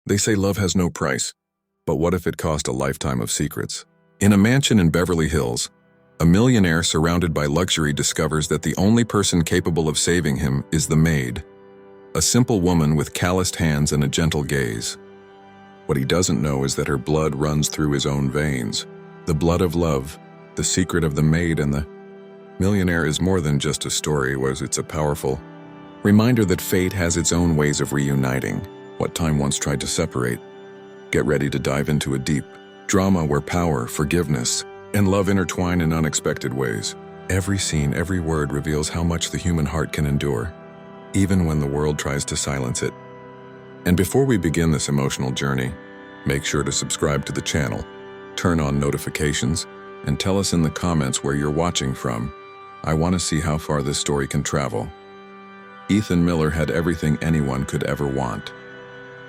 They say love has no price, but what if it cost a lifetime of secrets? In a mansion in Beverly Hills, a millionaire surrounded by luxury discovers that the only person capable of saving him is the maid, a simple woman with calloused hands and a gentle gaze. What he doesn't know is that her blood runs through his own veins, the blood of love, the secret of the maid. And the Millionaire is more than just a story, it's a powerful reminder that fate has its own ways of reuniting what time once tried to separate. Get ready to dive into a deep drama where power, forgiveness, and love intertwine in unexpected ways. Every scene, every word reveals how much the human heart can endure, even when the world tries to silence it. And before we begin this emotional journey, make sure to subscribe to the channel, turn on notifications, and tell us in the comments where you're watching from. I want to see how far this story can travel. Ethan Miller had everything anyone could ever want.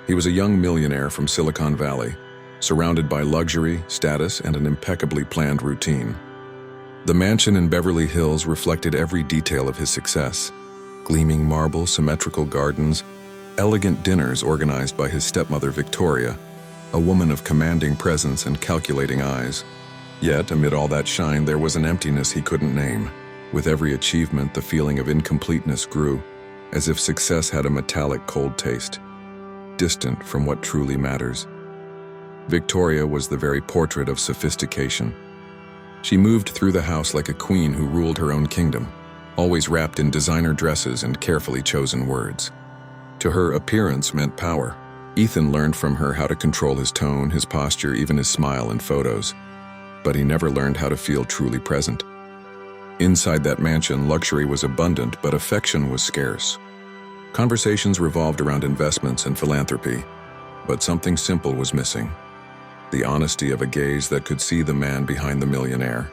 He was a young millionaire from Silicon Valley, surrounded by luxury, status, and an impeccably planned routine. The mansion in Beverly Hills reflected every detail of his success: gleaming marble, symmetrical gardens, elegant dinners organized by his stepmother Victoria, a woman of commanding presence and calculating eyes. Yet, amid all that shine, there was an emptiness he couldn't name. With every achievement, the feeling of incompleteness grew, as if success had a metallic, cold taste, distant from what truly matters. Victoria was the very portrait of sophistication. She moved through the house like a queen who ruled her own kingdom, always wrapped in designer dresses and carefully chosen words. To her, appearance meant power. Ethan learned from her how to control his tone, his posture, even his smile in photos. But he never learned how to feel truly present. Inside that mansion, luxury was abundant, but affection was scarce. Conversations revolved around investments and philanthropy, but something simple was missing: the honesty of a gaze that could see the man behind the millionaire.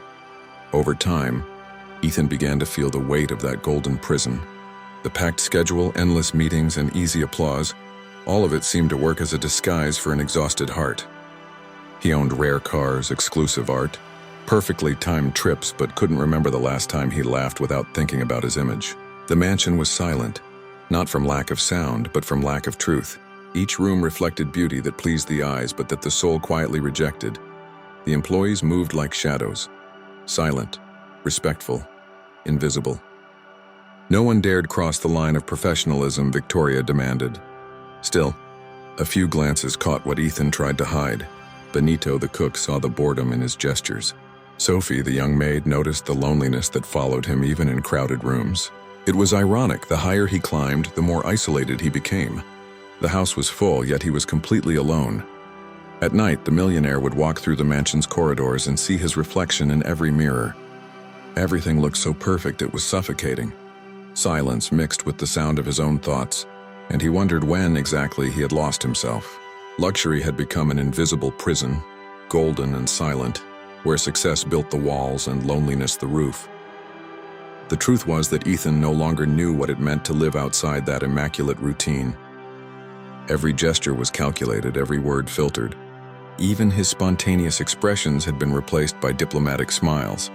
Over time, Ethan began to feel the weight of that golden prison. The packed schedule, endless meetings, and easy applause, all of it seemed to work as a disguise for an exhausted heart. He owned rare cars, exclusive art, perfectly timed trips, but couldn't remember the last time he laughed without thinking about his image. The mansion was silent, not from lack of sound, but from lack of truth. Each room reflected beauty that pleased the eyes, but that the soul quietly rejected. The employees moved like shadows, silent, respectful, invisible. No one dared cross the line of professionalism, Victoria demanded. Still, a few glances caught what Ethan tried to hide. Benito, the cook, saw the boredom in his gestures. Sophie, the young maid, noticed the loneliness that followed him even in crowded rooms. It was ironic, the higher he climbed, the more isolated he became. The house was full, yet he was completely alone. At night, the millionaire would walk through the mansion's corridors and see his reflection in every mirror. Everything looked so perfect it was suffocating. Silence mixed with the sound of his own thoughts, and he wondered when exactly he had lost himself. Luxury had become an invisible prison, golden and silent, where success built the walls and loneliness the roof. The truth was that Ethan no longer knew what it meant to live outside that immaculate routine. Every gesture was calculated, every word filtered. Even his spontaneous expressions had been replaced by diplomatic smiles.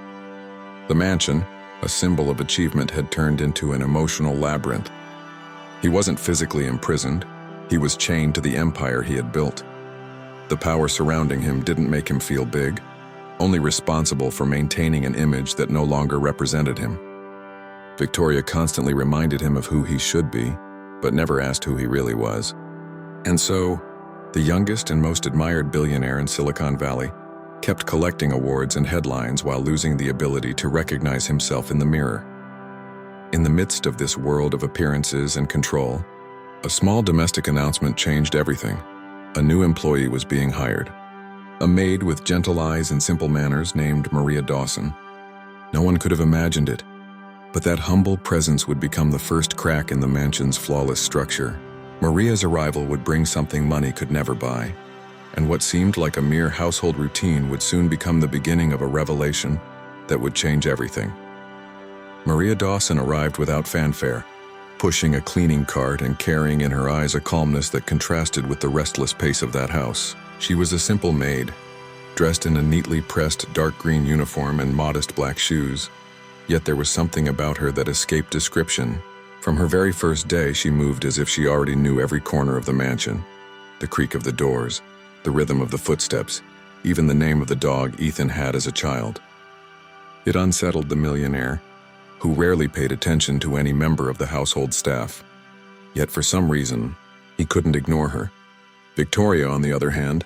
The mansion, a symbol of achievement, had turned into an emotional labyrinth. He wasn't physically imprisoned. He was chained to the empire he had built. The power surrounding him didn't make him feel big, only responsible for maintaining an image that no longer represented him. Victoria constantly reminded him of who he should be, but never asked who he really was. And so, the youngest and most admired billionaire in Silicon Valley kept collecting awards and headlines while losing the ability to recognize himself in the mirror. In the midst of this world of appearances and control, a small domestic announcement changed everything. A new employee was being hired. A maid with gentle eyes and simple manners named Maria Dawson. No one could have imagined it, but that humble presence would become the first crack in the mansion's flawless structure. Maria's arrival would bring something money could never buy, and what seemed like a mere household routine would soon become the beginning of a revelation that would change everything. Maria Dawson arrived without fanfare, pushing a cleaning cart and carrying in her eyes a calmness that contrasted with the restless pace of that house. She was a simple maid, dressed in a neatly pressed dark green uniform and modest black shoes. Yet there was something about her that escaped description. From her very first day, she moved as if she already knew every corner of the mansion. The creak of the doors, the rhythm of the footsteps, even the name of the dog Ethan had as a child. It unsettled the millionaire, who rarely paid attention to any member of the household staff. Yet for some reason, he couldn't ignore her. Victoria, on the other hand,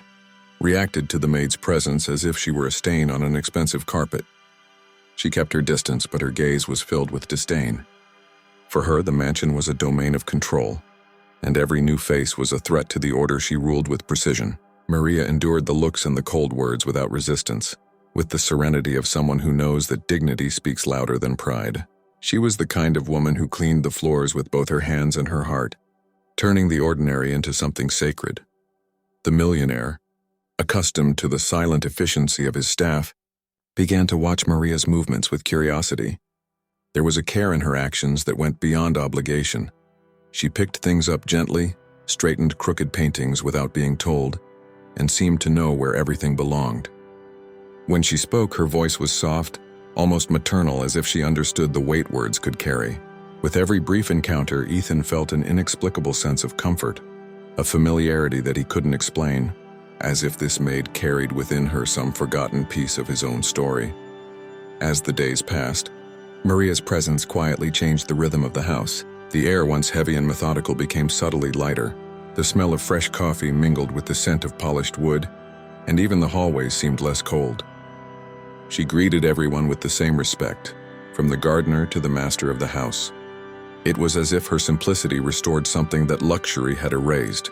reacted to the maid's presence as if she were a stain on an expensive carpet. She kept her distance, but her gaze was filled with disdain. For her, the mansion was a domain of control, and every new face was a threat to the order she ruled with precision. Maria endured the looks and the cold words without resistance, with the serenity of someone who knows that dignity speaks louder than pride. She was the kind of woman who cleaned the floors with both her hands and her heart, turning the ordinary into something sacred. The millionaire, accustomed to the silent efficiency of his staff, began to watch Maria's movements with curiosity. There was a care in her actions that went beyond obligation. She picked things up gently, straightened crooked paintings without being told, and seemed to know where everything belonged. When she spoke, her voice was soft, almost maternal, as if she understood the weight words could carry. With every brief encounter, Ethan felt an inexplicable sense of comfort, a familiarity that he couldn't explain, as if this maid carried within her some forgotten piece of his own story. As the days passed, Maria's presence quietly changed the rhythm of the house. The air, once heavy and methodical, became subtly lighter. The smell of fresh coffee mingled with the scent of polished wood, and even the hallways seemed less cold. She greeted everyone with the same respect, from the gardener to the master of the house. It was as if her simplicity restored something that luxury had erased,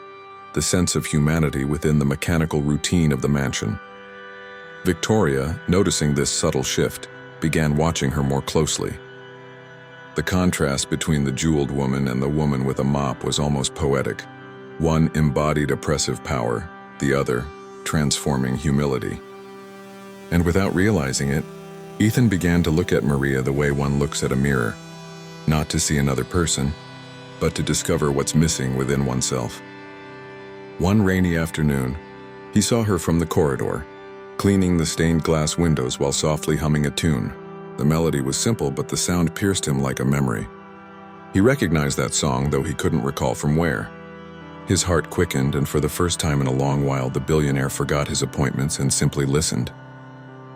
the sense of humanity within the mechanical routine of the mansion. Victoria, noticing this subtle shift, began watching her more closely. The contrast between the jeweled woman and the woman with a mop was almost poetic. One embodied oppressive power, the other transforming humility. And without realizing it, Ethan began to look at Maria the way one looks at a mirror, not to see another person, but to discover what's missing within oneself. One rainy afternoon, he saw her from the corridor, cleaning the stained glass windows while softly humming a tune. The melody was simple, but the sound pierced him like a memory. He recognized that song, though he couldn't recall from where. His heart quickened, and for the first time in a long while, the billionaire forgot his appointments and simply listened.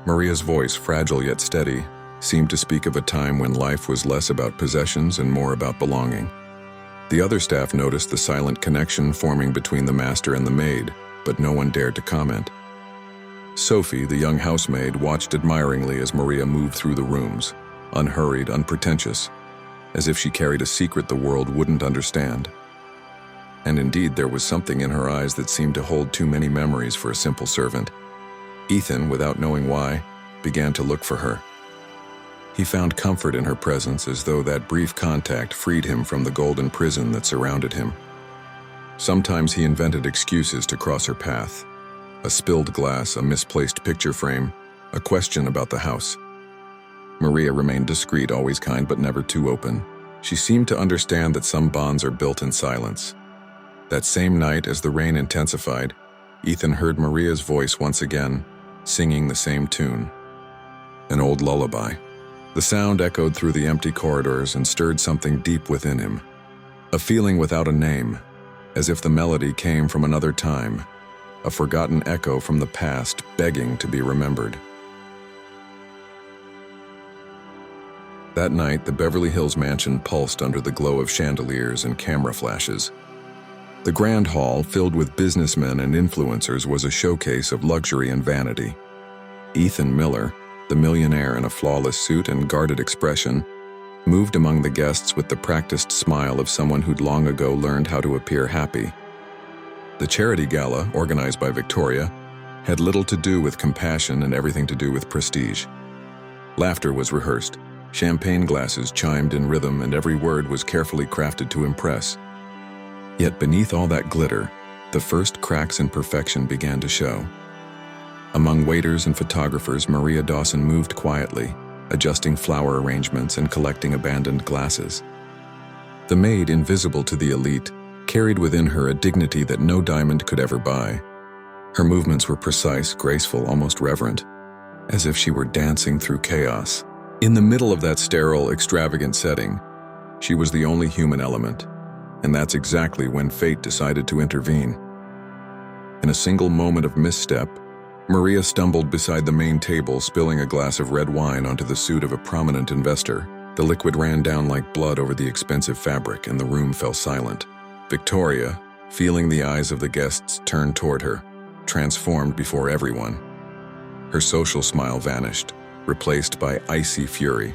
Maria's voice, fragile yet steady, seemed to speak of a time when life was less about possessions and more about belonging. The other staff noticed the silent connection forming between the master and the maid, but no one dared to comment. Sophie, the young housemaid, watched admiringly as Maria moved through the rooms, unhurried, unpretentious, as if she carried a secret the world wouldn't understand. And indeed, there was something in her eyes that seemed to hold too many memories for a simple servant. Ethan, without knowing why, began to look for her. He found comfort in her presence, as though that brief contact freed him from the golden prison that surrounded him. Sometimes he invented excuses to cross her path. A spilled glass, a misplaced picture frame, a question about the house. Maria remained discreet, always kind, but never too open. She seemed to understand that some bonds are built in silence. That same night, as the rain intensified, Ethan heard Maria's voice once again, singing the same tune. An old lullaby. The sound echoed through the empty corridors and stirred something deep within him. A feeling without a name, as if the melody came from another time, a forgotten echo from the past begging to be remembered. That night, the Beverly Hills mansion pulsed under the glow of chandeliers and camera flashes. The grand hall, filled with businessmen and influencers, was a showcase of luxury and vanity. Ethan Miller, the millionaire in a flawless suit and guarded expression, moved among the guests with the practiced smile of someone who'd long ago learned how to appear happy. The charity gala, organized by Victoria, had little to do with compassion and everything to do with prestige. Laughter was rehearsed, champagne glasses chimed in rhythm, and every word was carefully crafted to impress. Yet beneath all that glitter, the first cracks in perfection began to show. Among waiters and photographers, Maria Dawson moved quietly, adjusting flower arrangements and collecting abandoned glasses. The maid, invisible to the elite, carried within her a dignity that no diamond could ever buy. Her movements were precise, graceful, almost reverent, as if she were dancing through chaos. In the middle of that sterile, extravagant setting, she was the only human element, and that's exactly when fate decided to intervene. In a single moment of misstep, Maria stumbled beside the main table, spilling a glass of red wine onto the suit of a prominent investor. The liquid ran down like blood over the expensive fabric, and the room fell silent. Victoria, feeling the eyes of the guests turn toward her, transformed before everyone. Her social smile vanished, replaced by icy fury.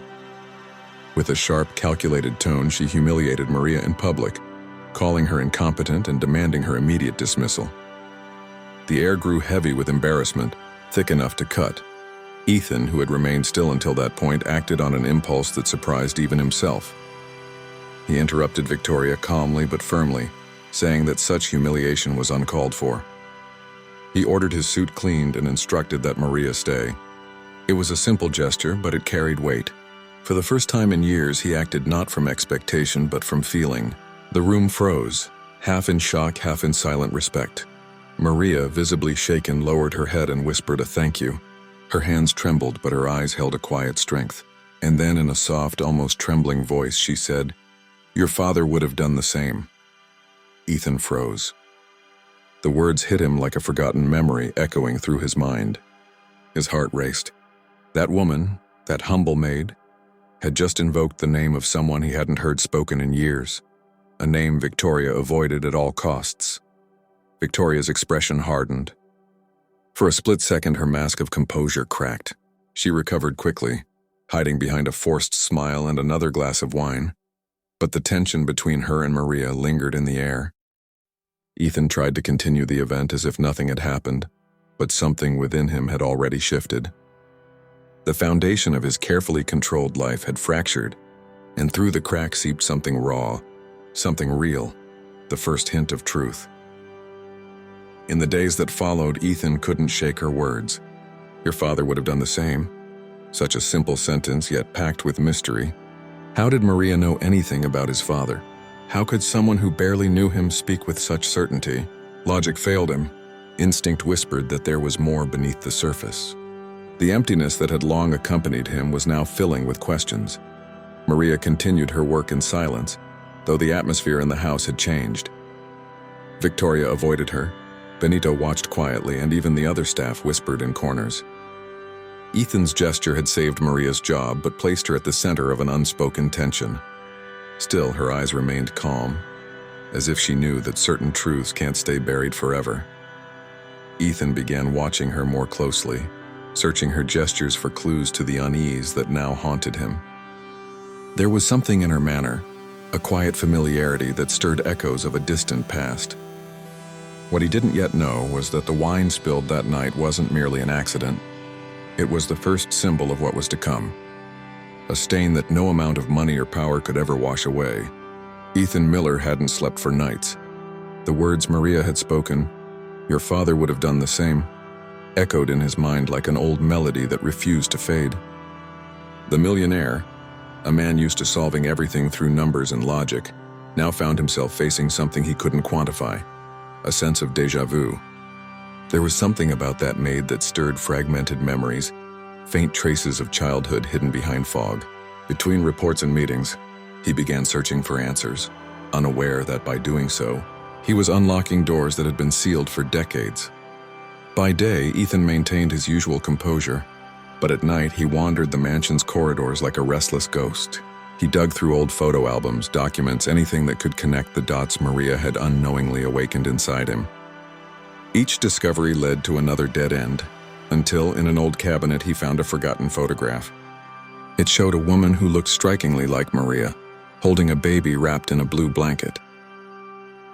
With a sharp, calculated tone, she humiliated Maria in public, calling her incompetent and demanding her immediate dismissal. The air grew heavy with embarrassment, thick enough to cut. Ethan, who had remained still until that point, acted on an impulse that surprised even himself. He interrupted Victoria calmly but firmly, saying that such humiliation was uncalled for. He ordered his suit cleaned and instructed that Maria stay. It was a simple gesture, but it carried weight. For the first time in years, he acted not from expectation but from feeling. The room froze, half in shock, half in silent respect. Maria, visibly shaken, lowered her head and whispered a thank you. Her hands trembled, but her eyes held a quiet strength. And then, in a soft, almost trembling voice, she said, "Your father would have done the same." Ethan froze. The words hit him like a forgotten memory echoing through his mind. His heart raced. That woman, that humble maid, had just invoked the name of someone he hadn't heard spoken in years, a name Victoria avoided at all costs. Victoria's expression hardened. For a split second, her mask of composure cracked. She recovered quickly, hiding behind a forced smile and another glass of wine. But the tension between her and Maria lingered in the air. Ethan tried to continue the event as if nothing had happened, but something within him had already shifted. The foundation of his carefully controlled life had fractured, and through the crack seeped something raw, something real, the first hint of truth. In the days that followed, Ethan couldn't shake her words. Your father would have done the same. Such a simple sentence, yet packed with mystery. How did Maria know anything about his father? How could someone who barely knew him speak with such certainty? Logic failed him. Instinct whispered that there was more beneath the surface. The emptiness that had long accompanied him was now filling with questions. Maria continued her work in silence, though the atmosphere in the house had changed. Victoria avoided her. Benito watched quietly, and even the other staff whispered in corners. Ethan's gesture had saved Maria's job, but placed her at the center of an unspoken tension. Still, her eyes remained calm, as if she knew that certain truths can't stay buried forever. Ethan began watching her more closely, searching her gestures for clues to the unease that now haunted him. There was something in her manner, a quiet familiarity that stirred echoes of a distant past. What he didn't yet know was that the wine spilled that night wasn't merely an accident. It was the first symbol of what was to come, a stain that no amount of money or power could ever wash away. Ethan Miller hadn't slept for nights. The words Maria had spoken, "Your father would have done the same," echoed in his mind like an old melody that refused to fade. The millionaire, a man used to solving everything through numbers and logic, now found himself facing something he couldn't quantify. A sense of déjà vu. There was something about that maid that stirred fragmented memories, faint traces of childhood hidden behind fog. Between reports and meetings, he began searching for answers, unaware that by doing so, he was unlocking doors that had been sealed for decades. By day, Ethan maintained his usual composure, but at night he wandered the mansion's corridors like a restless ghost. He dug through old photo albums, documents, anything that could connect the dots Maria had unknowingly awakened inside him. Each discovery led to another dead end, until in an old cabinet he found a forgotten photograph. It showed a woman who looked strikingly like Maria, holding a baby wrapped in a blue blanket.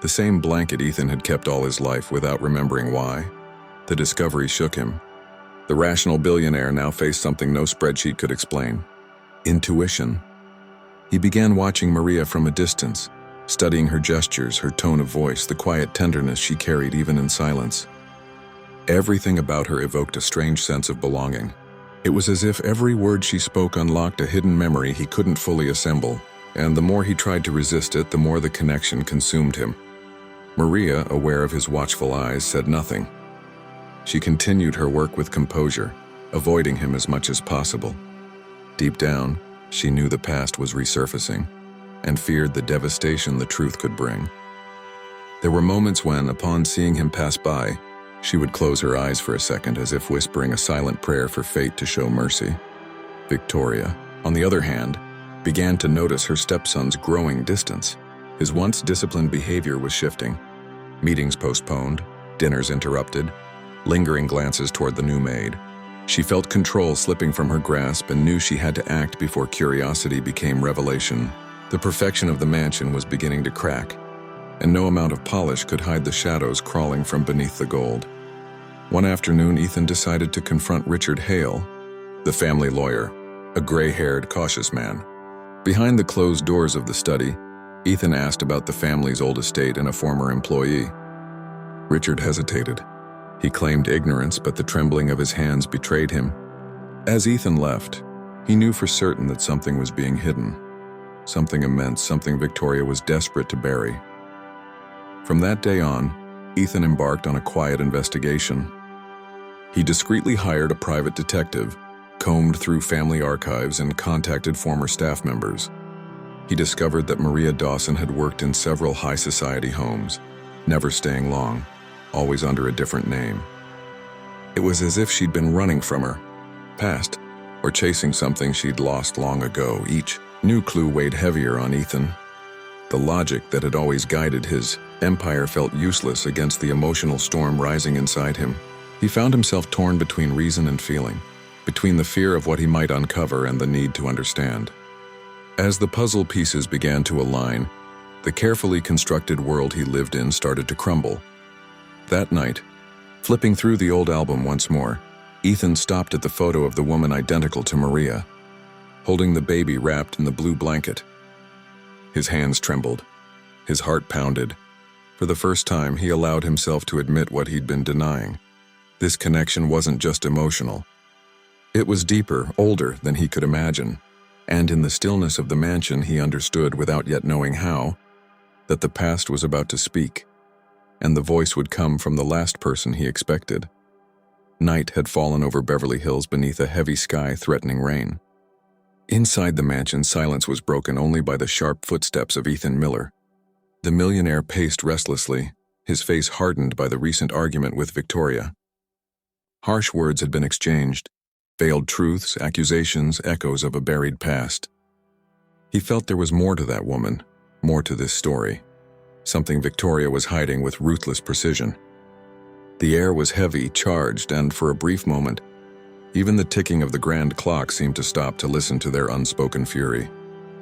The same blanket Ethan had kept all his life without remembering why. The discovery shook him. The rational billionaire now faced something no spreadsheet could explain. Intuition. He began watching Maria from a distance, studying her gestures, her tone of voice, the quiet tenderness she carried even in silence. Everything about her evoked a strange sense of belonging. It was as if every word she spoke unlocked a hidden memory he couldn't fully assemble, and the more he tried to resist it, the more the connection consumed him. Maria, aware of his watchful eyes, said nothing. She continued her work with composure, avoiding him as much as possible. Deep down, she knew the past was resurfacing, and feared the devastation the truth could bring. There were moments when, upon seeing him pass by, She would close her eyes for a second as if whispering a silent prayer for fate to show mercy. Victoria, on the other hand, began to notice her stepson's growing distance. His once disciplined behavior was shifting. Meetings postponed, dinners interrupted, lingering glances toward the new maid. She felt control slipping from her grasp and knew she had to act before curiosity became revelation. The perfection of the mansion was beginning to crack, and no amount of polish could hide the shadows crawling from beneath the gold. One afternoon, Ethan decided to confront Richard Hale, the family lawyer, a gray-haired, cautious man. Behind the closed doors of the study, Ethan asked about the family's old estate and a former employee. Richard hesitated. He claimed ignorance, but the trembling of his hands betrayed him. As Ethan left, he knew for certain that something was being hidden. Something immense, something Victoria was desperate to bury. From that day on, Ethan embarked on a quiet investigation. He discreetly hired a private detective, combed through family archives, and contacted former staff members. He discovered that Maria Dawson had worked in several high society homes, never staying long, always under a different name. It was as if she'd been running from her past, or chasing something she'd lost long ago. Each new clue weighed heavier on Ethan. The logic that had always guided his empire felt useless against the emotional storm rising inside him. He found himself torn between reason and feeling, between the fear of what he might uncover and the need to understand. As the puzzle pieces began to align, the carefully constructed world he lived in started to crumble. That night, flipping through the old album once more, Ethan stopped at the photo of the woman identical to Maria, holding the baby wrapped in the blue blanket. His hands trembled. His heart pounded. For the first time, he allowed himself to admit what he'd been denying. This connection wasn't just emotional. It was deeper, older than he could imagine. And in the stillness of the mansion, he understood, without yet knowing how, that the past was about to speak, and the voice would come from the last person he expected. Night had fallen over Beverly Hills beneath a heavy sky threatening rain. Inside the mansion, silence was broken only by the sharp footsteps of Ethan Miller. The millionaire paced restlessly, his face hardened by the recent argument with Victoria. Harsh words had been exchanged, veiled truths, accusations, echoes of a buried past. He felt there was more to that woman, more to this story, something Victoria was hiding with ruthless precision. The air was heavy, charged, and for a brief moment, even the ticking of the grand clock seemed to stop to listen to their unspoken fury.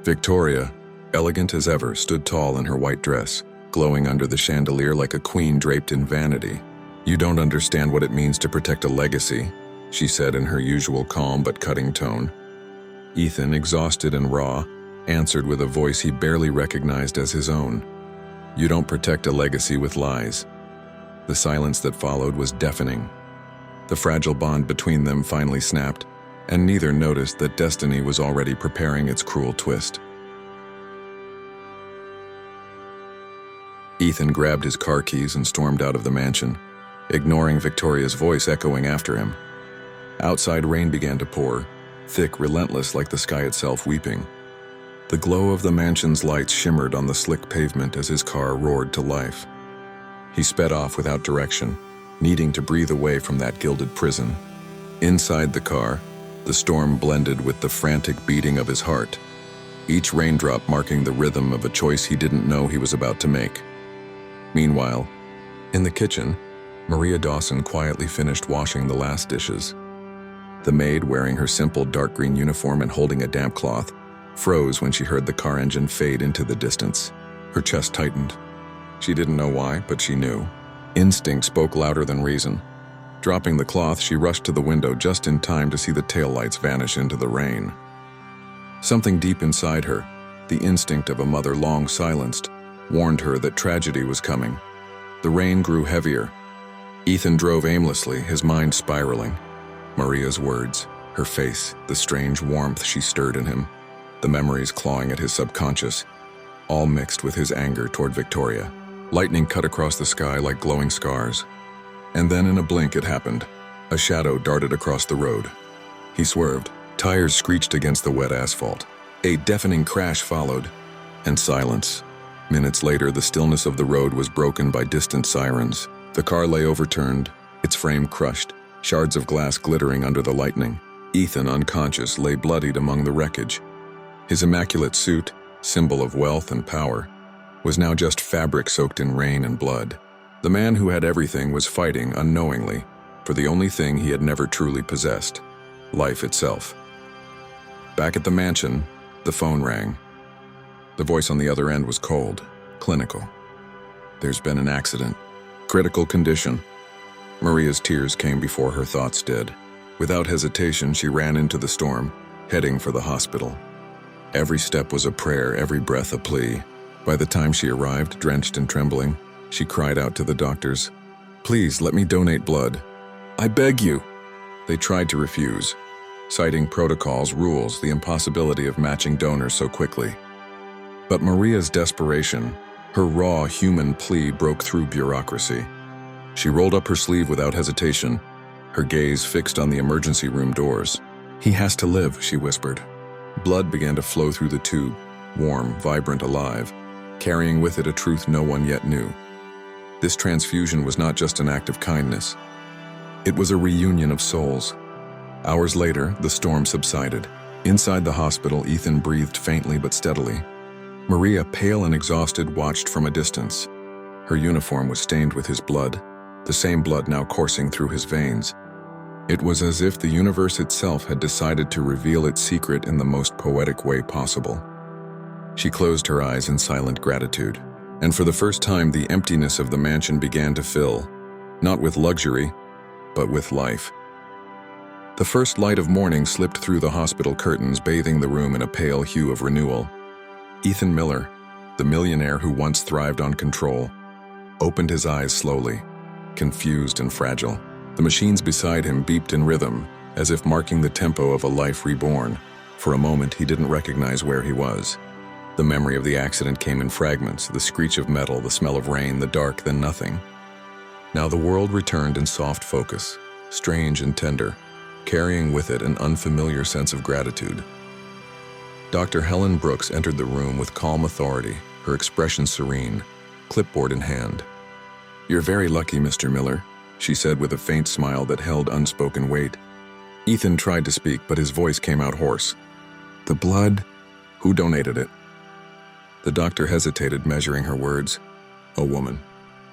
Victoria, elegant as ever, stood tall in her white dress, glowing under the chandelier like a queen draped in vanity. "You don't understand what it means to protect a legacy," she said in her usual calm but cutting tone. Ethan, exhausted and raw, answered with a voice he barely recognized as his own. "You don't protect a legacy with lies." The silence that followed was deafening. The fragile bond between them finally snapped, and neither noticed that destiny was already preparing its cruel twist. Ethan grabbed his car keys and stormed out of the mansion, ignoring Victoria's voice echoing after him. Outside, rain began to pour, thick, relentless, like the sky itself weeping. The glow of the mansion's lights shimmered on the slick pavement as his car roared to life. He sped off without direction, needing to breathe away from that gilded prison. Inside the car, the storm blended with the frantic beating of his heart, each raindrop marking the rhythm of a choice he didn't know he was about to make. Meanwhile, in the kitchen, Maria Dawson quietly finished washing the last dishes. The maid, wearing her simple dark green uniform and holding a damp cloth, froze when she heard the car engine fade into the distance. Her chest tightened. She didn't know why, but she knew. Instinct spoke louder than reason. Dropping the cloth, she rushed to the window just in time to see the taillights vanish into the rain. Something deep inside her, the instinct of a mother long silenced, warned her that tragedy was coming. The rain grew heavier. Ethan drove aimlessly, his mind spiraling. Maria's words, her face, the strange warmth she stirred in him, the memories clawing at his subconscious, all mixed with his anger toward Victoria. Lightning cut across the sky like glowing scars. And then in a blink it happened. A shadow darted across the road. He swerved. Tires screeched against the wet asphalt. A deafening crash followed, and silence. Minutes later, the stillness of the road was broken by distant sirens. The car lay overturned, its frame crushed, shards of glass glittering under the lightning. Ethan, unconscious, lay bloodied among the wreckage. His immaculate suit, symbol of wealth and power, was now just fabric soaked in rain and blood. The man who had everything was fighting unknowingly for the only thing he had never truly possessed, life itself. Back at the mansion, the phone rang. The voice on the other end was cold, clinical. "There's been an accident. Critical condition." Maria's tears came before her thoughts did. Without hesitation, she ran into the storm, heading for the hospital. Every step was a prayer, every breath a plea. By the time she arrived, drenched and trembling, she cried out to the doctors, "Please, let me donate blood. I beg you." They tried to refuse, citing protocols, rules, the impossibility of matching donors so quickly. But Maria's desperation, her raw human plea, broke through bureaucracy. She rolled up her sleeve without hesitation, her gaze fixed on the emergency room doors. "He has to live," she whispered. Blood began to flow through the tube, warm, vibrant, alive, carrying with it a truth no one yet knew. This transfusion was not just an act of kindness. It was a reunion of souls. Hours later, the storm subsided. Inside the hospital, Ethan breathed faintly but steadily. Maria, pale and exhausted, watched from a distance. Her uniform was stained with his blood, the same blood now coursing through his veins. It was as if the universe itself had decided to reveal its secret in the most poetic way possible. She closed her eyes in silent gratitude, and for the first time the emptiness of the mansion began to fill, not with luxury, but with life. The first light of morning slipped through the hospital curtains, bathing the room in a pale hue of renewal. Ethan Miller, the millionaire who once thrived on control, opened his eyes slowly, confused and fragile. The machines beside him beeped in rhythm, as if marking the tempo of a life reborn. For a moment, he didn't recognize where he was. The memory of the accident came in fragments, the screech of metal, the smell of rain, the dark, then nothing. Now the world returned in soft focus, strange and tender, carrying with it an unfamiliar sense of gratitude. Dr. Helen Brooks entered the room with calm authority, her expression serene, clipboard in hand. "You're very lucky, Mr. Miller," she said with a faint smile that held unspoken weight. Ethan tried to speak, but his voice came out hoarse. "The blood? Who donated it?" The doctor hesitated, measuring her words. "A woman.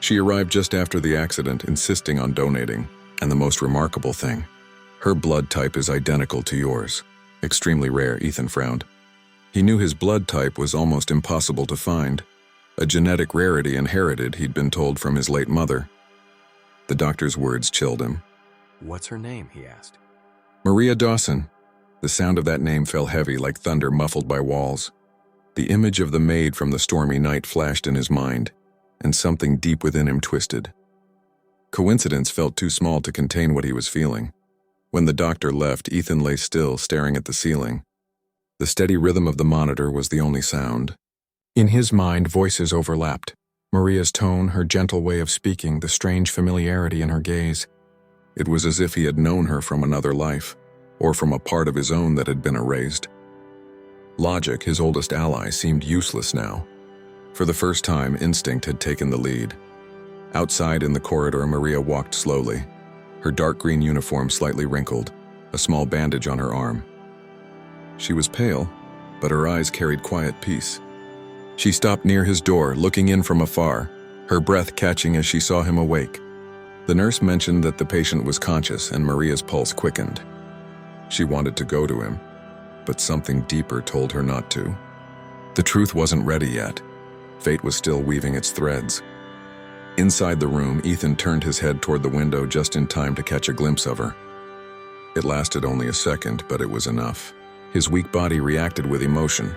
She arrived just after the accident, insisting on donating. And the most remarkable thing, her blood type is identical to yours." "Extremely rare," Ethan frowned. He knew his blood type was almost impossible to find, a genetic rarity inherited, he'd been told, from his late mother. The doctor's words chilled him. "What's her name?" he asked. "Maria Dawson." The sound of that name fell heavy like thunder muffled by walls. The image of the maid from the stormy night flashed in his mind, and something deep within him twisted. Coincidence felt too small to contain what he was feeling. When the doctor left, Ethan lay still, staring at the ceiling. The steady rhythm of the monitor was the only sound. In his mind, voices overlapped. Maria's tone, her gentle way of speaking, the strange familiarity in her gaze. It was as if he had known her from another life, or from a part of his own that had been erased. Logic, his oldest ally, seemed useless now. For the first time, instinct had taken the lead. Outside in the corridor, Maria walked slowly, her dark green uniform slightly wrinkled, a small bandage on her arm. She was pale, but her eyes carried quiet peace. She stopped near his door, looking in from afar, her breath catching as she saw him awake. The nurse mentioned that the patient was conscious, and Maria's pulse quickened. She wanted to go to him, but something deeper told her not to. The truth wasn't ready yet. Fate was still weaving its threads. Inside the room, Ethan turned his head toward the window just in time to catch a glimpse of her. It lasted only a second, but it was enough. His weak body reacted with emotion.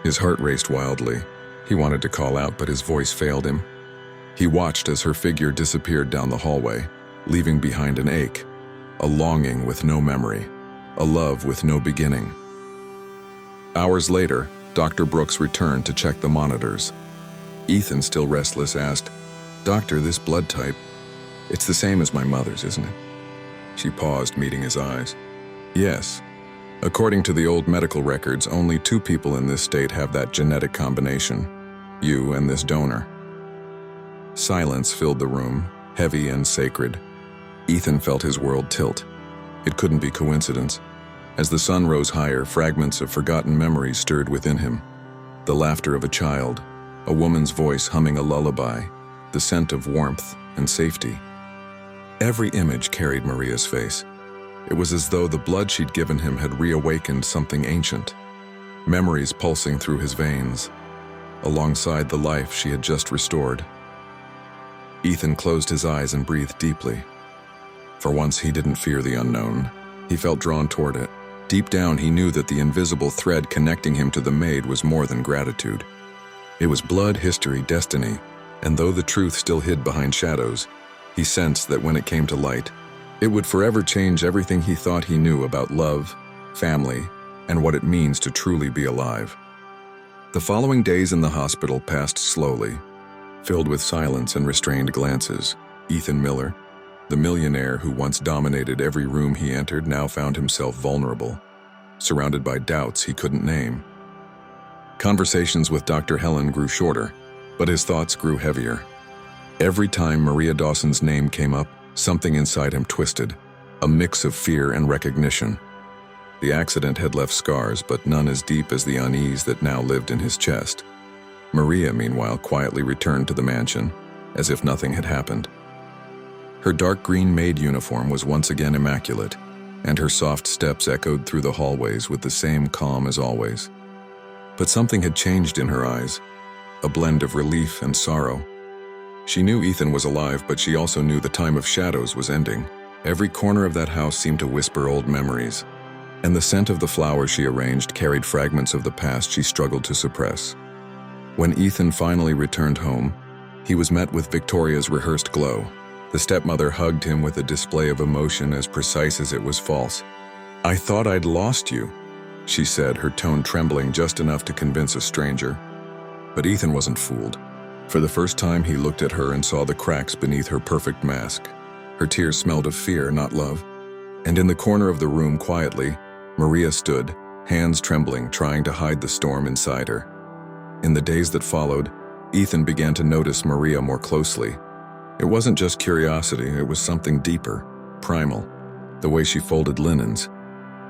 His heart raced wildly. He wanted to call out, but his voice failed him. He watched as her figure disappeared down the hallway, leaving behind an ache, a longing with no memory, a love with no beginning. Hours later, Dr. Brooks returned to check the monitors. Ethan, still restless, asked, "Doctor, this blood type, it's the same as my mother's, isn't it?" She paused, meeting his eyes. "Yes. According to the old medical records, only 2 people in this state have that genetic combination, you and this donor." Silence filled the room, heavy and sacred. Ethan felt his world tilt. It couldn't be coincidence. As the sun rose higher, fragments of forgotten memories stirred within him. The laughter of a child, a woman's voice humming a lullaby, the scent of warmth and safety. Every image carried Maria's face. It was as though the blood she'd given him had reawakened something ancient. Memories pulsing through his veins, alongside the life she had just restored. Ethan closed his eyes and breathed deeply. For once, he didn't fear the unknown. He felt drawn toward it. Deep down, he knew that the invisible thread connecting him to the maid was more than gratitude. It was blood, history, destiny, and though the truth still hid behind shadows, he sensed that when it came to light, it would forever change everything he thought he knew about love, family, and what it means to truly be alive. The following days in the hospital passed slowly, filled with silence and restrained glances. Ethan Miller, the millionaire who once dominated every room he entered, now found himself vulnerable, surrounded by doubts he couldn't name. Conversations with Dr. Helen grew shorter, but his thoughts grew heavier. Every time Maria Dawson's name came up, something inside him twisted, a mix of fear and recognition. The accident had left scars, but none as deep as the unease that now lived in his chest. Maria, meanwhile, quietly returned to the mansion, as if nothing had happened. Her dark green maid uniform was once again immaculate, and her soft steps echoed through the hallways with the same calm as always. But something had changed in her eyes, a blend of relief and sorrow. She knew Ethan was alive, but she also knew the time of shadows was ending. Every corner of that house seemed to whisper old memories, and the scent of the flowers she arranged carried fragments of the past she struggled to suppress. When Ethan finally returned home, he was met with Victoria's rehearsed glow. The stepmother hugged him with a display of emotion as precise as it was false. "I thought I'd lost you," she said, her tone trembling just enough to convince a stranger. But Ethan wasn't fooled. For the first time, he looked at her and saw the cracks beneath her perfect mask. Her tears smelled of fear, not love. And in the corner of the room, quietly, Maria stood, hands trembling, trying to hide the storm inside her. In the days that followed, Ethan began to notice Maria more closely. It wasn't just curiosity, it was something deeper, primal. The way she folded linens,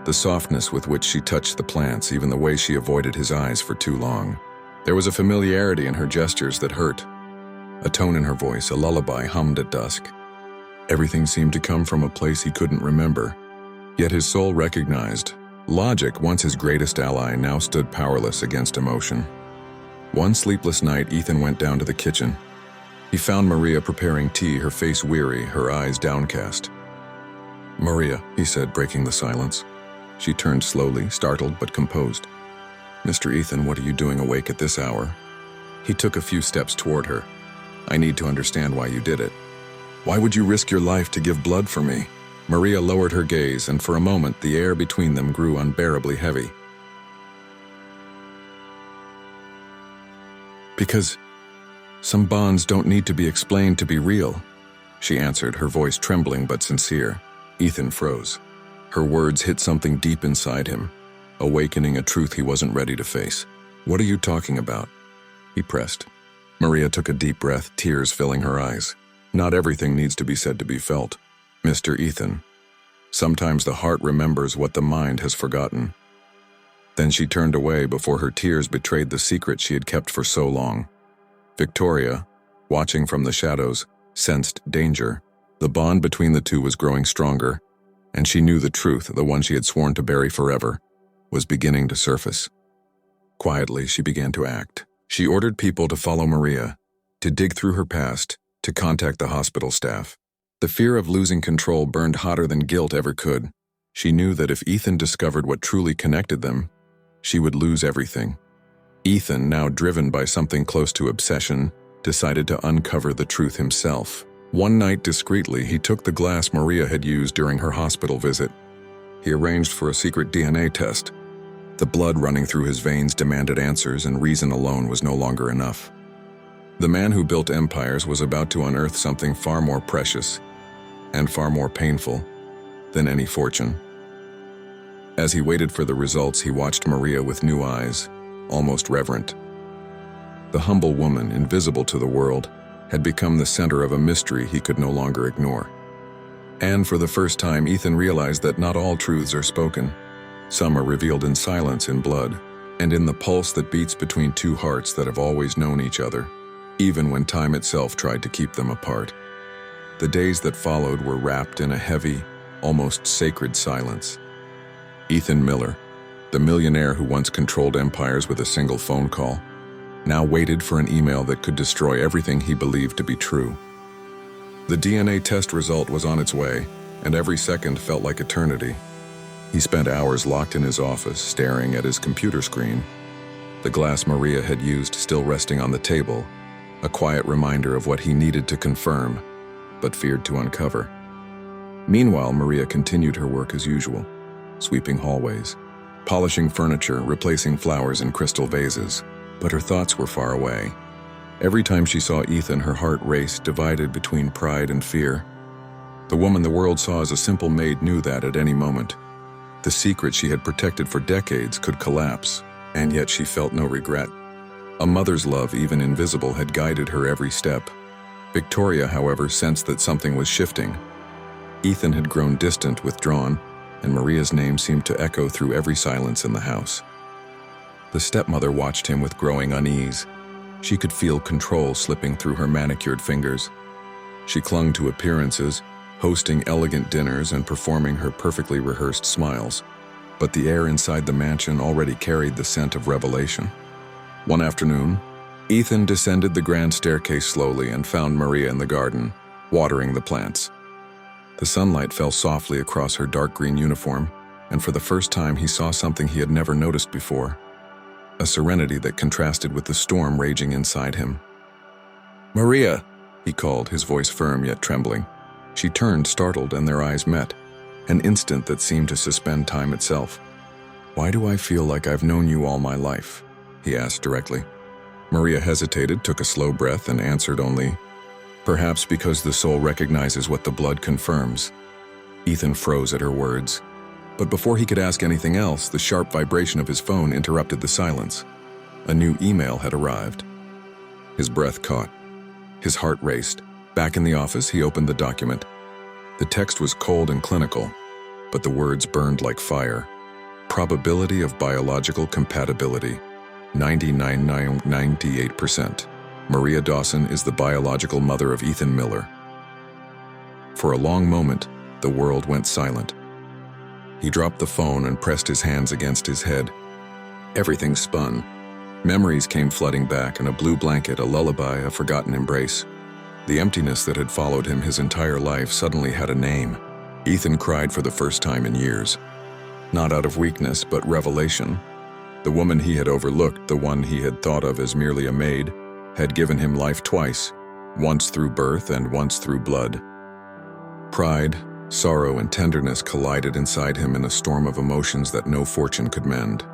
the softness with which she touched the plants, even the way she avoided his eyes for too long. There was a familiarity in her gestures that hurt, a tone in her voice, a lullaby hummed at dusk. Everything seemed to come from a place he couldn't remember, yet his soul recognized. Logic, once his greatest ally, now stood powerless against emotion. One sleepless night, Ethan went down to the kitchen. He found Maria preparing tea, her face weary, her eyes downcast. "Maria," he said, breaking the silence. She turned slowly, startled but composed. "Mr. Ethan, what are you doing awake at this hour?" He took a few steps toward her. "I need to understand why you did it. Why would you risk your life to give blood for me?" Maria lowered her gaze, and for a moment the air between them grew unbearably heavy. "Because some bonds don't need to be explained to be real," she answered, her voice trembling but sincere. Ethan froze. Her words hit something deep inside him, awakening a truth he wasn't ready to face. "What are you talking about?" he pressed. Maria took a deep breath, tears filling her eyes. "Not everything needs to be said to be felt, Mr. Ethan. Sometimes the heart remembers what the mind has forgotten." Then she turned away before her tears betrayed the secret she had kept for so long. Victoria, watching from the shadows, sensed danger. The bond between the two was growing stronger, and she knew the truth, the one she had sworn to bury forever, was beginning to surface. Quietly, she began to act. She ordered people to follow Maria, to dig through her past, to contact the hospital staff. The fear of losing control burned hotter than guilt ever could. She knew that if Ethan discovered what truly connected them, she would lose everything. Ethan, now driven by something close to obsession, decided to uncover the truth himself. One night, discreetly, he took the glass Maria had used during her hospital visit. He arranged for a secret DNA test. The blood running through his veins demanded answers, and reason alone was no longer enough. The man who built empires was about to unearth something far more precious and far more painful than any fortune. As he waited for the results, he watched Maria with new eyes, almost reverent. The humble woman, invisible to the world, had become the center of a mystery he could no longer ignore. And for the first time, Ethan realized that not all truths are spoken. Some are revealed in silence, in blood, and in the pulse that beats between two hearts that have always known each other, even when time itself tried to keep them apart. The days that followed were wrapped in a heavy, almost sacred silence. Ethan Miller, the millionaire who once controlled empires with a single phone call, now waited for an email that could destroy everything he believed to be true. The DNA test result was on its way, and every second felt like eternity. He spent hours locked in his office, staring at his computer screen, the glass Maria had used still resting on the table, a quiet reminder of what he needed to confirm, but feared to uncover. Meanwhile, Maria continued her work as usual, sweeping hallways, polishing furniture, replacing flowers in crystal vases, but her thoughts were far away. Every time she saw Ethan, her heart raced, divided between pride and fear. The woman the world saw as a simple maid knew that at any moment. The secret she had protected for decades could collapse, and yet she felt no regret. A mother's love, even invisible, had guided her every step. Victoria, however, sensed that something was shifting. Ethan had grown distant, withdrawn, and Maria's name seemed to echo through every silence in the house. The stepmother watched him with growing unease. She could feel control slipping through her manicured fingers. She clung to appearances, hosting elegant dinners and performing her perfectly rehearsed smiles. But the air inside the mansion already carried the scent of revelation. One afternoon, Ethan descended the grand staircase slowly and found Maria in the garden, watering the plants. The sunlight fell softly across her dark green uniform, and for the first time he saw something he had never noticed before. A serenity that contrasted with the storm raging inside him. "Maria," he called, his voice firm yet trembling. She turned, startled, and their eyes met, an instant that seemed to suspend time itself. "Why do I feel like I've known you all my life?" he asked directly. Maria hesitated, took a slow breath, and answered only, "Perhaps because the soul recognizes what the blood confirms." Ethan froze at her words. But before he could ask anything else, the sharp vibration of his phone interrupted the silence. A new email had arrived. His breath caught. His heart raced. Back in the office, he opened the document. The text was cold and clinical, but the words burned like fire. Probability of biological compatibility, 99.98%. Maria Dawson is the biological mother of Ethan Miller. For a long moment, the world went silent. He dropped the phone and pressed his hands against his head. Everything spun. Memories came flooding back, and a blue blanket, a lullaby, a forgotten embrace. The emptiness that had followed him his entire life suddenly had a name. Ethan cried for the first time in years. Not out of weakness, but revelation. The woman he had overlooked, the one he had thought of as merely a maid, had given him life twice, once through birth and once through blood. Pride, sorrow, and tenderness collided inside him in a storm of emotions that no fortune could mend.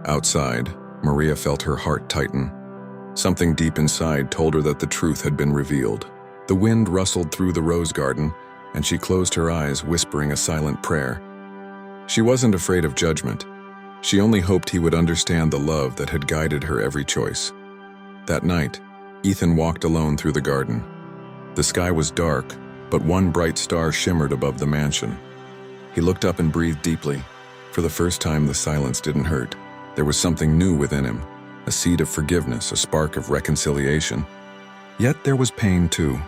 Outside, Maria felt her heart tighten. Something deep inside told her that the truth had been revealed. The wind rustled through the rose garden, and she closed her eyes, whispering a silent prayer. She wasn't afraid of judgment. She only hoped he would understand the love that had guided her every choice. That night, Ethan walked alone through the garden. The sky was dark, but one bright star shimmered above the mansion. He looked up and breathed deeply. For the first time, the silence didn't hurt. There was something new within him, a seed of forgiveness, a spark of reconciliation. Yet there was pain too,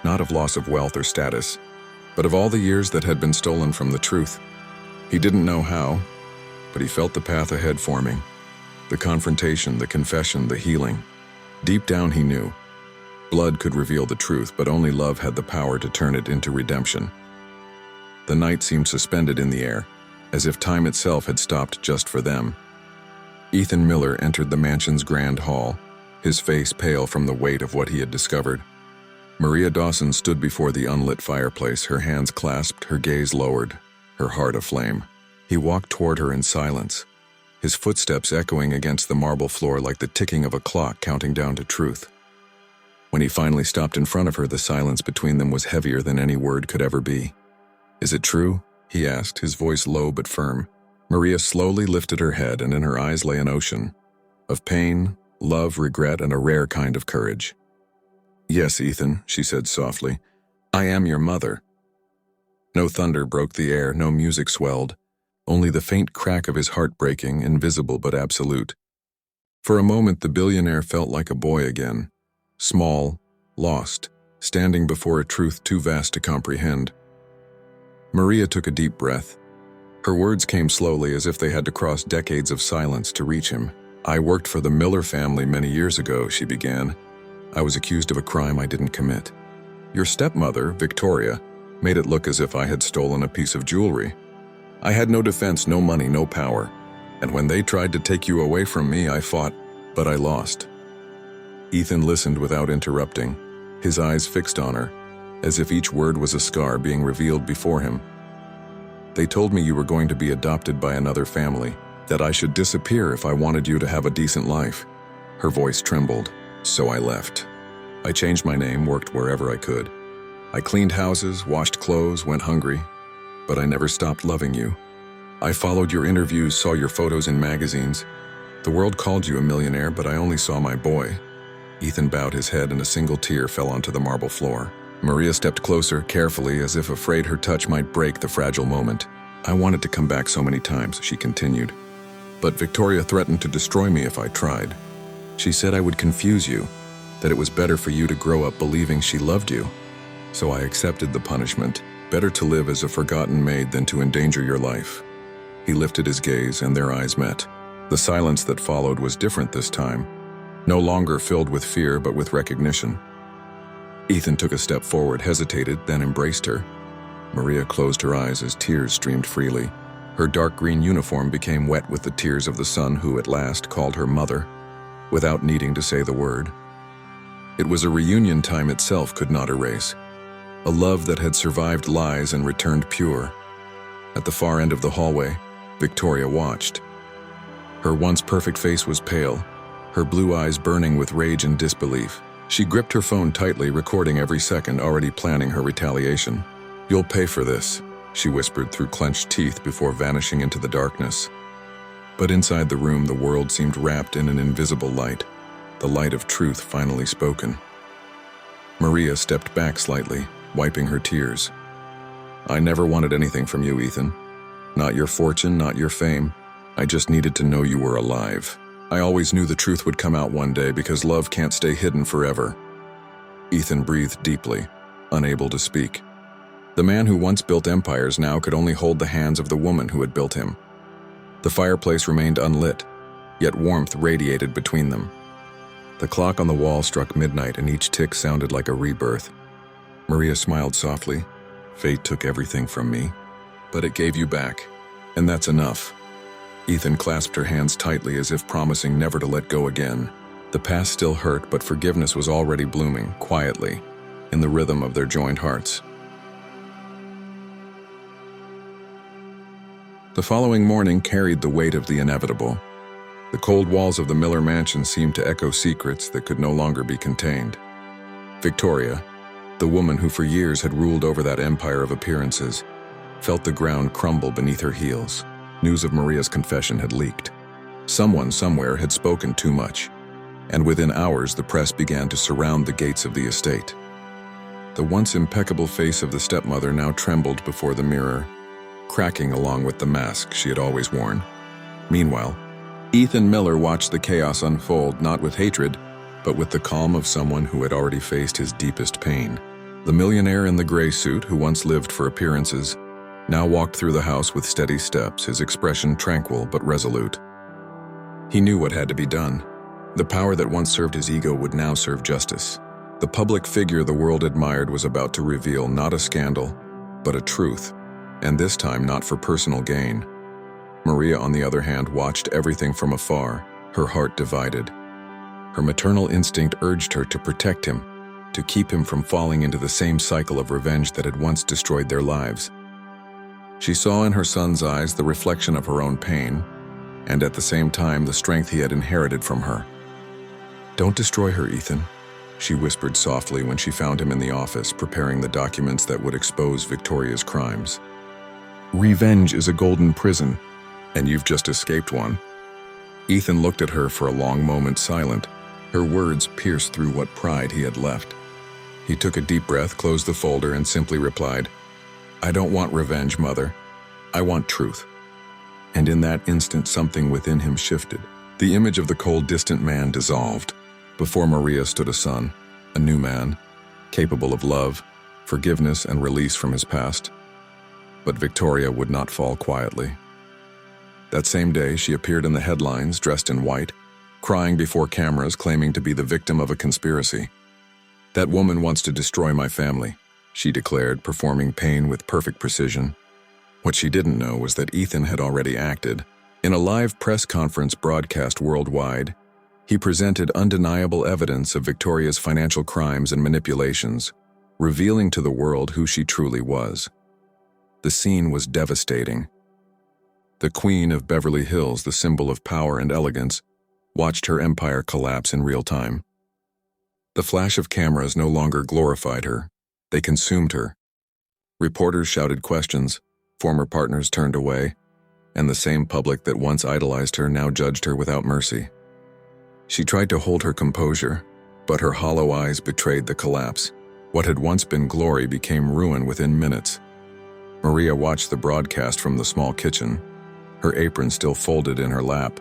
not of loss of wealth or status, but of all the years that had been stolen from the truth. He didn't know how, but he felt the path ahead forming. The confrontation, the confession, the healing. Deep down he knew. Blood could reveal the truth, but only love had the power to turn it into redemption. The night seemed suspended in the air, as if time itself had stopped just for them. Ethan Miller entered the mansion's grand hall, his face pale from the weight of what he had discovered. Maria Dawson stood before the unlit fireplace, her hands clasped, her gaze lowered, her heart aflame. He walked toward her in silence, his footsteps echoing against the marble floor like the ticking of a clock counting down to truth. When he finally stopped in front of her, the silence between them was heavier than any word could ever be. "Is it true?" he asked, his voice low but firm. Maria slowly lifted her head, and in her eyes lay an ocean of pain, love, regret, and a rare kind of courage. "Yes, Ethan," she said softly. "I am your mother." No thunder broke the air, no music swelled, only the faint crack of his heart breaking, invisible but absolute. For a moment, the billionaire felt like a boy again, small, lost, standing before a truth too vast to comprehend. Maria took a deep breath. Her words came slowly, as if they had to cross decades of silence to reach him. "I worked for the Miller family many years ago," she began. "I was accused of a crime I didn't commit. Your stepmother, Victoria, made it look as if I had stolen a piece of jewelry. I had no defense, no money, no power. And when they tried to take you away from me, I fought, but I lost." Ethan listened without interrupting, his eyes fixed on her, as if each word was a scar being revealed before him. "They told me you were going to be adopted by another family, that I should disappear if I wanted you to have a decent life." Her voice trembled. "So I left. I changed my name, worked wherever I could. I cleaned houses, washed clothes, went hungry, but I never stopped loving you. I followed your interviews, saw your photos in magazines. The world called you a millionaire, but I only saw my boy." Ethan bowed his head and a single tear fell onto the marble floor. Maria stepped closer, carefully, as if afraid her touch might break the fragile moment. "I wanted to come back so many times," she continued. "But Victoria threatened to destroy me if I tried. She said I would confuse you, that it was better for you to grow up believing she loved you. So I accepted the punishment. Better to live as a forgotten maid than to endanger your life." He lifted his gaze and their eyes met. The silence that followed was different this time, no longer filled with fear but with recognition. Ethan took a step forward, hesitated, then embraced her. Maria closed her eyes as tears streamed freely. Her dark green uniform became wet with the tears of the son who at last called her mother, without needing to say the word. It was a reunion time itself could not erase, a love that had survived lies and returned pure. At the far end of the hallway, Victoria watched. Her once perfect face was pale, her blue eyes burning with rage and disbelief. She gripped her phone tightly, recording every second, already planning her retaliation. "You'll pay for this," she whispered through clenched teeth before vanishing into the darkness. But inside the room, the world seemed wrapped in an invisible light, the light of truth finally spoken. Maria stepped back slightly, wiping her tears. "I never wanted anything from you, Ethan. Not your fortune, not your fame. I just needed to know you were alive. I always knew the truth would come out one day because love can't stay hidden forever." Ethan breathed deeply, unable to speak. The man who once built empires now could only hold the hands of the woman who had built him. The fireplace remained unlit, yet warmth radiated between them. The clock on the wall struck midnight and each tick sounded like a rebirth. Maria smiled softly. "Fate took everything from me, but it gave you back, and that's enough." Ethan clasped her hands tightly as if promising never to let go again. The past still hurt, but forgiveness was already blooming, quietly, in the rhythm of their joined hearts. The following morning carried the weight of the inevitable. The cold walls of the Miller mansion seemed to echo secrets that could no longer be contained. Victoria, the woman who for years had ruled over that empire of appearances, felt the ground crumble beneath her heels. News of Maria's confession had leaked. Someone somewhere had spoken too much, and within hours the press began to surround the gates of the estate. The once impeccable face of the stepmother now trembled before the mirror, cracking along with the mask she had always worn. Meanwhile, Ethan Miller watched the chaos unfold, not with hatred, but with the calm of someone who had already faced his deepest pain. The millionaire in the gray suit, who once lived for appearances, now walked through the house with steady steps, his expression tranquil but resolute. He knew what had to be done. The power that once served his ego would now serve justice. The public figure the world admired was about to reveal not a scandal, but a truth, and this time not for personal gain. Maria, on the other hand, watched everything from afar, her heart divided. Her maternal instinct urged her to protect him, to keep him from falling into the same cycle of revenge that had once destroyed their lives. She saw in her son's eyes the reflection of her own pain, and at the same time the strength he had inherited from her. "Don't destroy her, Ethan," she whispered softly when she found him in the office preparing the documents that would expose Victoria's crimes. "Revenge is a golden prison, and you've just escaped one." Ethan looked at her for a long moment, silent. Her words pierced through what pride he had left. He took a deep breath, closed the folder, and simply replied, "I don't want revenge, Mother. I want truth." And in that instant, something within him shifted. The image of the cold, distant man dissolved. Before Maria stood a son, a new man, capable of love, forgiveness, and release from his past. But Victoria would not fall quietly. That same day, she appeared in the headlines, dressed in white, crying before cameras, claiming to be the victim of a conspiracy. "That woman wants to destroy my family," she declared, performing pain with perfect precision. What she didn't know was that Ethan had already acted. In a live press conference broadcast worldwide, he presented undeniable evidence of Victoria's financial crimes and manipulations, revealing to the world who she truly was. The scene was devastating. The Queen of Beverly Hills, the symbol of power and elegance, watched her empire collapse in real time. The flash of cameras no longer glorified her. They consumed her. Reporters shouted questions, former partners turned away, and the same public that once idolized her now judged her without mercy. She tried to hold her composure, but her hollow eyes betrayed the collapse. What had once been glory became ruin within minutes. Maria watched the broadcast from the small kitchen, her apron still folded in her lap.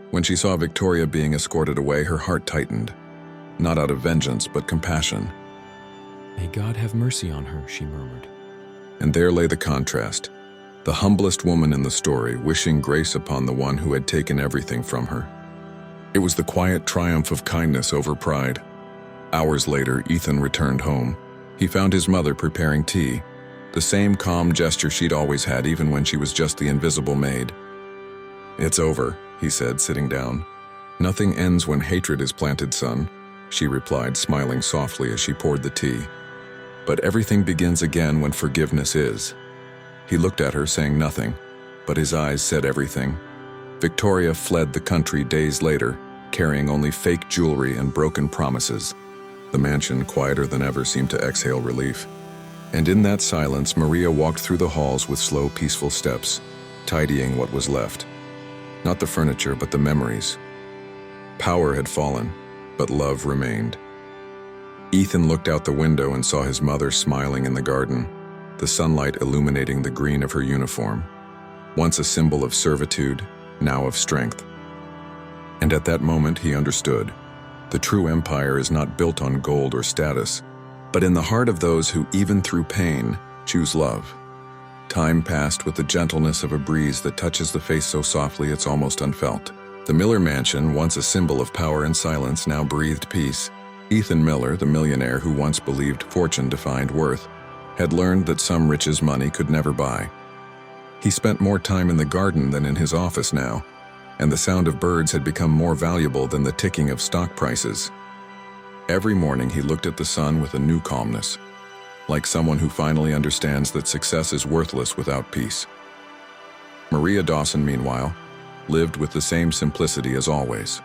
When she saw Victoria being escorted away, her heart tightened, not out of vengeance, but compassion. "May God have mercy on her," she murmured. And there lay the contrast. The humblest woman in the story, wishing grace upon the one who had taken everything from her. It was the quiet triumph of kindness over pride. Hours later, Ethan returned home. He found his mother preparing tea, the same calm gesture she'd always had even when she was just the invisible maid. "It's over," he said, sitting down. "Nothing ends when hatred is planted, son," she replied, smiling softly as she poured the tea. "But everything begins again when forgiveness is." He looked at her, saying nothing, but his eyes said everything. Victoria fled the country days later, carrying only fake jewelry and broken promises. The mansion, quieter than ever, seemed to exhale relief. And in that silence, Maria walked through the halls with slow, peaceful steps, tidying what was left. Not the furniture, but the memories. Power had fallen, but love remained. Ethan looked out the window and saw his mother smiling in the garden, the sunlight illuminating the green of her uniform. Once a symbol of servitude, now of strength. And at that moment he understood. The true empire is not built on gold or status, but in the heart of those who, even through pain, choose love. Time passed with the gentleness of a breeze that touches the face so softly it's almost unfelt. The Miller mansion, once a symbol of power and silence, now breathed peace. Ethan Miller, the millionaire who once believed fortune defined worth, had learned that some riches money could never buy. He spent more time in the garden than in his office now, and the sound of birds had become more valuable than the ticking of stock prices. Every morning he looked at the sun with a new calmness, like someone who finally understands that success is worthless without peace. Maria Dawson, meanwhile, lived with the same simplicity as always.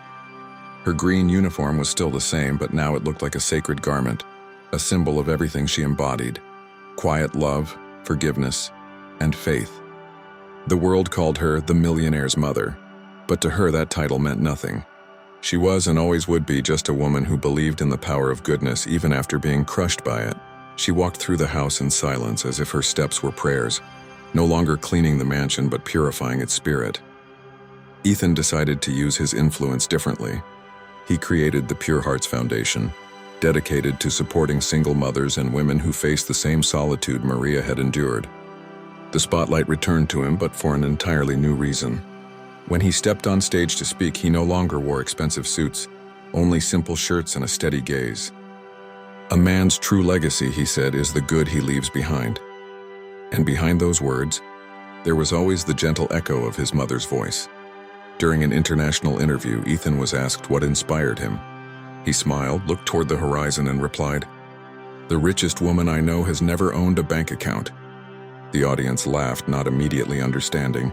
Her green uniform was still the same, but now it looked like a sacred garment, a symbol of everything she embodied: quiet love, forgiveness, and faith. The world called her the millionaire's mother, but to her that title meant nothing. She was and always would be just a woman who believed in the power of goodness even after being crushed by it. She walked through the house in silence as if her steps were prayers, no longer cleaning the mansion but purifying its spirit. Ethan decided to use his influence differently. He created the Pure Hearts Foundation, dedicated to supporting single mothers and women who faced the same solitude Maria had endured. The spotlight returned to him, but for an entirely new reason. When he stepped on stage to speak, he no longer wore expensive suits, only simple shirts and a steady gaze. "A man's true legacy," he said, "is the good he leaves behind." And behind those words, there was always the gentle echo of his mother's voice. During an international interview, Ethan was asked what inspired him. He smiled, looked toward the horizon, and replied, "The richest woman I know has never owned a bank account." The audience laughed, not immediately understanding,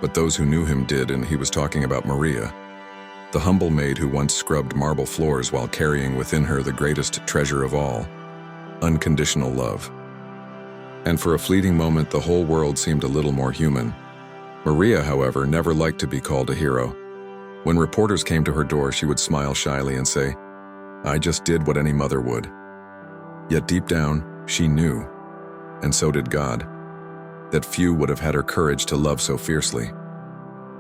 but those who knew him did, and he was talking about Maria, the humble maid who once scrubbed marble floors while carrying within her the greatest treasure of all: unconditional love. And for a fleeting moment, the whole world seemed a little more human. Maria, however, never liked to be called a hero. When reporters came to her door, she would smile shyly and say, "I just did what any mother would." Yet deep down, she knew. and so did God. That few would have had her courage to love so fiercely.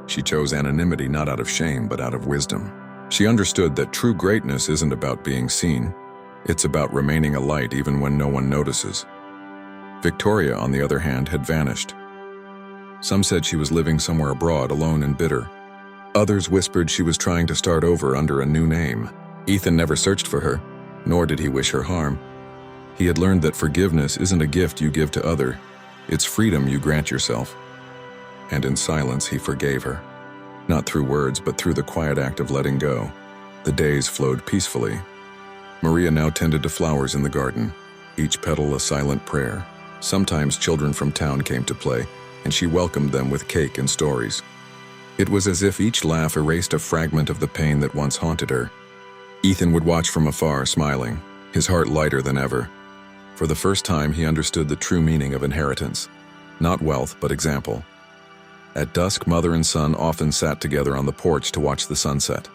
She chose anonymity not out of shame, but out of wisdom. She understood that true greatness isn't about being seen. It's about remaining a light even when no one notices. Victoria, on the other hand, had vanished. Some said she was living somewhere abroad, alone and bitter. Others whispered she was trying to start over under a new name. Ethan never searched for her, nor did he wish her harm. He had learned that forgiveness isn't a gift you give to other, it's freedom you grant yourself. And in silence he forgave her. Not through words, but through the quiet act of letting go. The days flowed peacefully. Maria now tended to flowers in the garden, each petal a silent prayer. Sometimes children from town came to play, and she welcomed them with cake and stories. It was as if each laugh erased a fragment of the pain that once haunted her. Ethan would watch from afar, smiling, his heart lighter than ever. For the first time, he understood the true meaning of inheritance. Not wealth, but example. At dusk, mother and son often sat together on the porch to watch the sunset.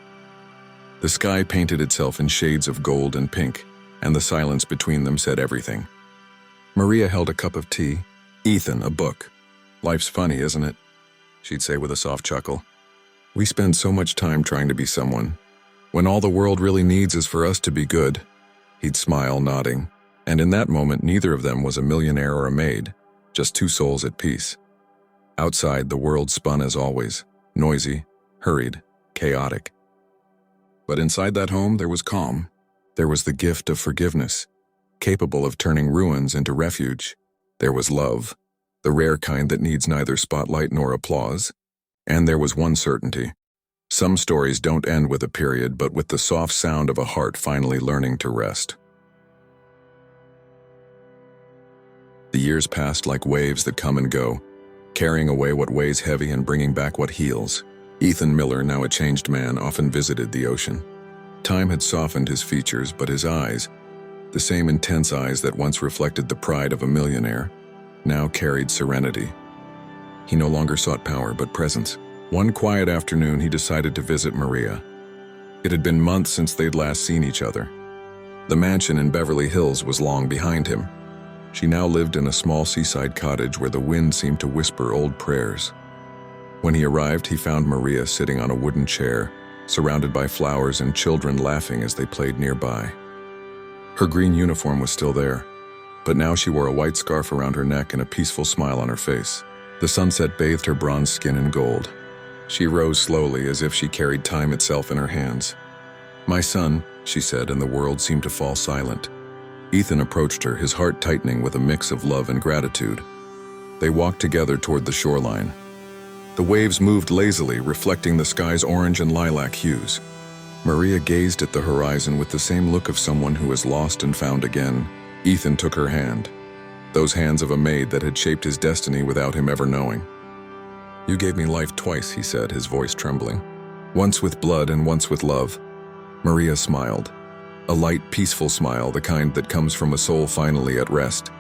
The sky painted itself in shades of gold and pink, and the silence between them said everything. Maria held a cup of tea. Ethan, a book. "Life's funny, isn't it?" she'd say with a soft chuckle. "We spend so much time trying to be someone, when all the world really needs is for us to be good." He'd smile, nodding, and in that moment neither of them was a millionaire or a maid, just two souls at peace. Outside, the world spun as always, noisy, hurried, chaotic. But inside that home, there was calm. There was the gift of forgiveness, capable of turning ruins into refuge. There was love, the rare kind that needs neither spotlight nor applause. And there was one certainty. Some stories don't end with a period, but with the soft sound of a heart finally learning to rest. The years passed like waves that come and go, carrying away what weighs heavy and bringing back what heals. Ethan Miller, now a changed man, often visited the ocean. Time had softened his features, but his eyes, the same intense eyes that once reflected the pride of a millionaire, now carried serenity. He no longer sought power, but presence. One quiet afternoon, he decided to visit Maria. It had been months since they'd last seen each other. The mansion in Beverly Hills was long behind him. She now lived in a small seaside cottage where the wind seemed to whisper old prayers. When he arrived, he found Maria sitting on a wooden chair, surrounded by flowers and children laughing as they played nearby. Her green uniform was still there, but now she wore a white scarf around her neck and a peaceful smile on her face. The sunset bathed her bronze skin in gold. She rose slowly, as if she carried time itself in her hands. "My son," she said, and the world seemed to fall silent. Ethan approached her, his heart tightening with a mix of love and gratitude. They walked together toward the shoreline. The waves moved lazily, reflecting the sky's orange and lilac hues. Maria gazed at the horizon with the same look of someone who is lost and found again. Ethan took her hand, those hands of a maid that had shaped his destiny without him ever knowing. "You gave me life twice," he said, his voice trembling. "Once with blood and once with love." Maria smiled. A light, peaceful smile, the kind that comes from a soul finally at rest.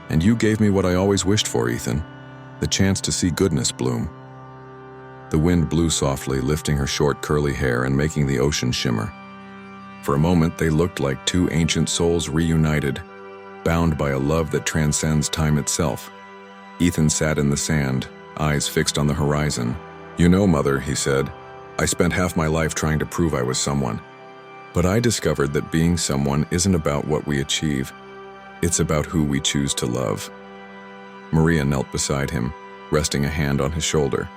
"And you gave me what I always wished for, Ethan, the chance to see goodness bloom." The wind blew softly, lifting her short, curly hair and making the ocean shimmer. For a moment, they looked like two ancient souls reunited, bound by a love that transcends time itself. Ethan sat in the sand, eyes fixed on the horizon. "You know, Mother," he said, "I spent half my life trying to prove I was someone. But I discovered that being someone isn't about what we achieve. It's about who we choose to love." Maria knelt beside him, resting a hand on his shoulder.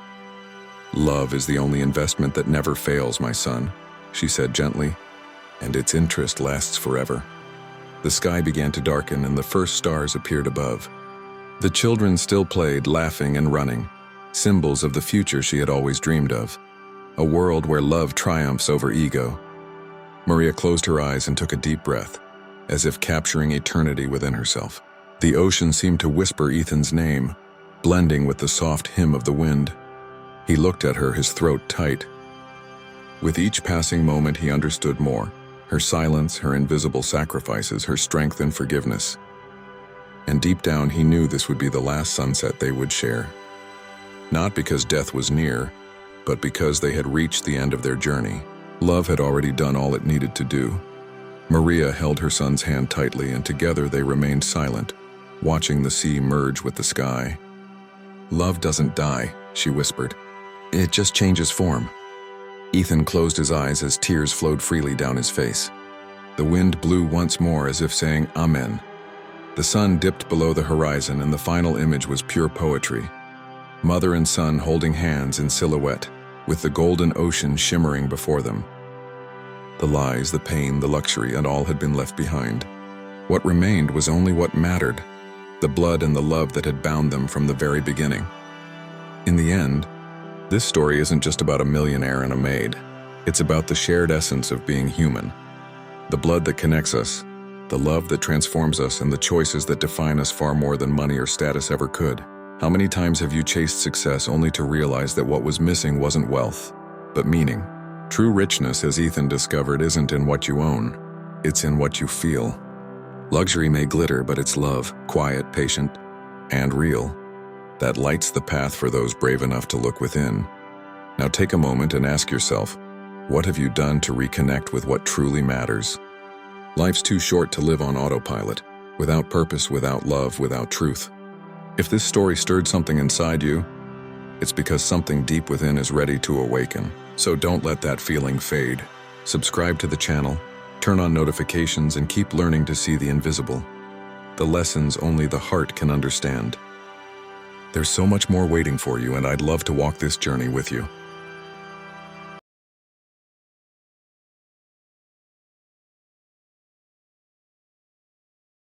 "Love is the only investment that never fails, my son," she said gently, "and its interest lasts forever." The sky began to darken and the first stars appeared above. The children still played, laughing and running, symbols of the future she had always dreamed of, a world where love triumphs over ego. Maria closed her eyes and took a deep breath, as if capturing eternity within herself. The ocean seemed to whisper Ethan's name, blending with the soft hymn of the wind. He looked at her, his throat tight. With each passing moment, he understood more. Her silence, her invisible sacrifices, her strength and forgiveness. And deep down, he knew this would be the last sunset they would share. Not because death was near, but because they had reached the end of their journey. Love had already done all it needed to do. Maria held her son's hand tightly, and together they remained silent, watching the sea merge with the sky. "Love doesn't die," she whispered. "It just changes form." Ethan closed his eyes as tears flowed freely down his face. The wind blew once more as if saying, "Amen." The sun dipped below the horizon and the final image was pure poetry. Mother and son holding hands in silhouette, with the golden ocean shimmering before them. The lies, the pain, the luxury, and all had been left behind. What remained was only what mattered, the blood and the love that had bound them from the very beginning. In the end, this story isn't just about a millionaire and a maid. It's about the shared essence of being human. The blood that connects us, the love that transforms us, and the choices that define us far more than money or status ever could. How many times have you chased success only to realize that what was missing wasn't wealth, but meaning? True richness, as Ethan discovered, isn't in what you own, it's in what you feel. Luxury may glitter, but it's love, quiet, patient, and real, that lights the path for those brave enough to look within. Now take a moment and ask yourself, what have you done to reconnect with what truly matters? Life's too short to live on autopilot, without purpose, without love, without truth. If this story stirred something inside you, it's because something deep within is ready to awaken. So don't let that feeling fade. Subscribe to the channel, turn on notifications, and keep learning to see the invisible. The lessons only the heart can understand. There's so much more waiting for you, and I'd love to walk this journey with you.